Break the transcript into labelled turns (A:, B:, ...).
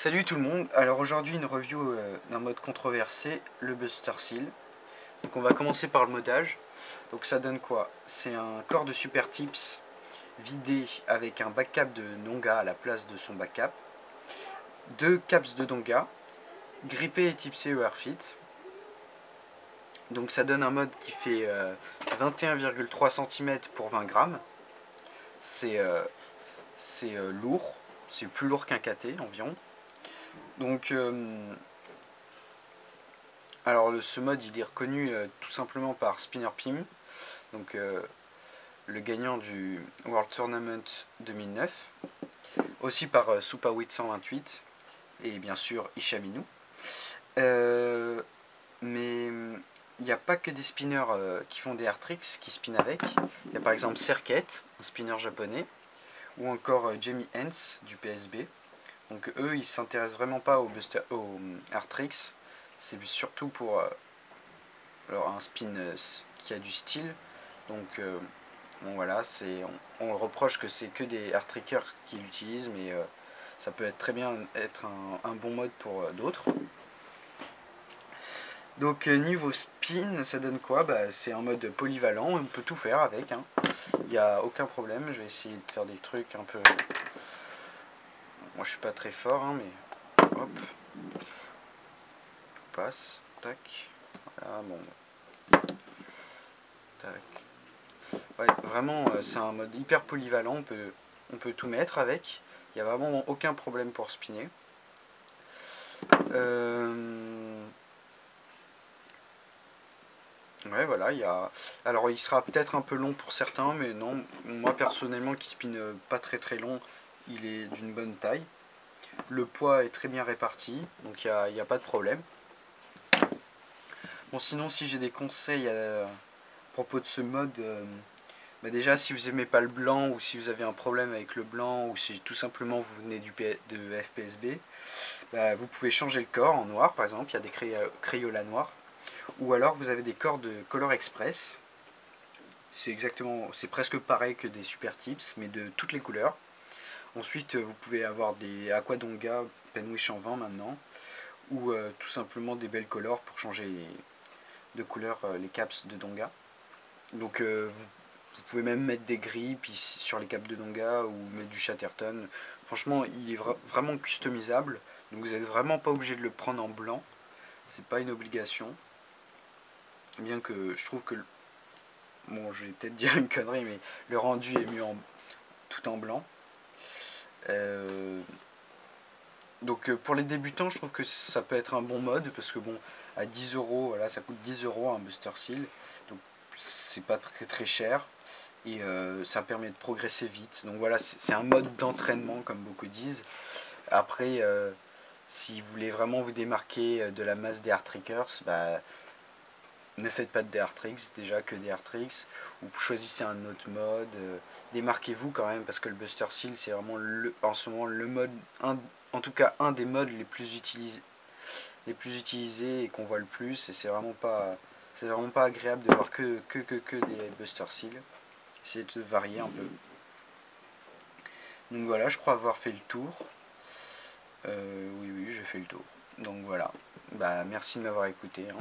A: Salut tout le monde, alors aujourd'hui une review d'un mode controversé, le Buster Seal. Donc on va commencer par le modage. Donc ça donne quoi? C'est un corps de Super Tips vidé avec un backcap de Donga à la place de son backcap. Deux caps de Donga, grippé et tipsé EarFit. Donc ça donne un mode qui fait 21,3 cm pour 20 grammes. C'est lourd, c'est plus lourd qu'un KT environ. Donc alors ce mode il est reconnu tout simplement par Spinner Pim, donc le gagnant du World Tournament 2009, aussi par Supa 828 et bien sûr Ishaminu. Mais il n'y a pas que des spinners qui font des hard tricks qui spinnent avec. Il y a par exemple Serket, un spinner japonais, ou encore Jamie Hens du PSB. Donc eux ils s'intéressent vraiment pas aux hard tricks. C'est surtout pour alors un spin qui a du style. Donc bon, voilà, on reproche que c'est que des hard trickers qui l'utilisent, mais ça peut être très bien être un bon mode pour d'autres. Donc niveau spin, ça donne quoi? C'est un mode polyvalent, on peut tout faire avec, hein. Il n'y a aucun problème. Je vais essayer de faire des trucs un peu... Moi je suis pas très fort, hein, mais hop, tout passe, tac, voilà, bon, tac. Ouais, vraiment c'est un mode hyper polyvalent, on peut tout mettre avec, il n'y a vraiment aucun problème pour spinner. Ouais, voilà, alors il sera peut-être un peu long pour certains, mais non, moi personnellement qui spinne pas très long, il est d'une bonne taille. Le poids est très bien réparti, donc il n'y a pas de problème. Bon, sinon si j'ai des conseils à propos de ce mode, déjà si vous aimez pas le blanc, ou si vous avez un problème avec le blanc, ou si tout simplement vous venez de FPSB, vous pouvez changer le corps en noir par exemple, il y a des Crayola noirs, ou alors vous avez des corps de Color Express. C'est presque pareil que des Super Tips, mais de toutes les couleurs. Ensuite vous pouvez avoir des Aqua Donga Penwish en vent maintenant, ou tout simplement des belles colors pour changer de couleur les caps de Donga. Donc vous pouvez même mettre des gris puis sur les caps de Donga, ou mettre du Chatterton. Franchement il est vraiment customisable, donc vous n'êtes vraiment pas obligé de le prendre en blanc, c'est pas une obligation. Bien que je trouve que, bon je vais peut-être dire une connerie, mais le rendu est mieux tout en blanc. Donc pour les débutants je trouve que ça peut être un bon mode, parce que bon, à 10 €, voilà, ça coûte 10 € un Buster Seal, donc c'est pas très cher, et ça permet de progresser vite. Donc voilà, c'est un mode d'entraînement comme beaucoup disent. Après si vous voulez vraiment vous démarquer de la masse des hard trickers, ne faites pas de hard tricks, déjà que des hard tricks, ou choisissez un autre mode, démarquez-vous quand même, parce que le Buster Seal c'est vraiment en ce moment le mode, en tout cas un des modes les plus utilisés et qu'on voit le plus, et c'est vraiment pas agréable de voir que des Buster Seal. Essayez de varier un peu. Donc voilà, je crois avoir fait le tour. Oui, j'ai fait le tour. Donc voilà, merci de m'avoir écouté, hein.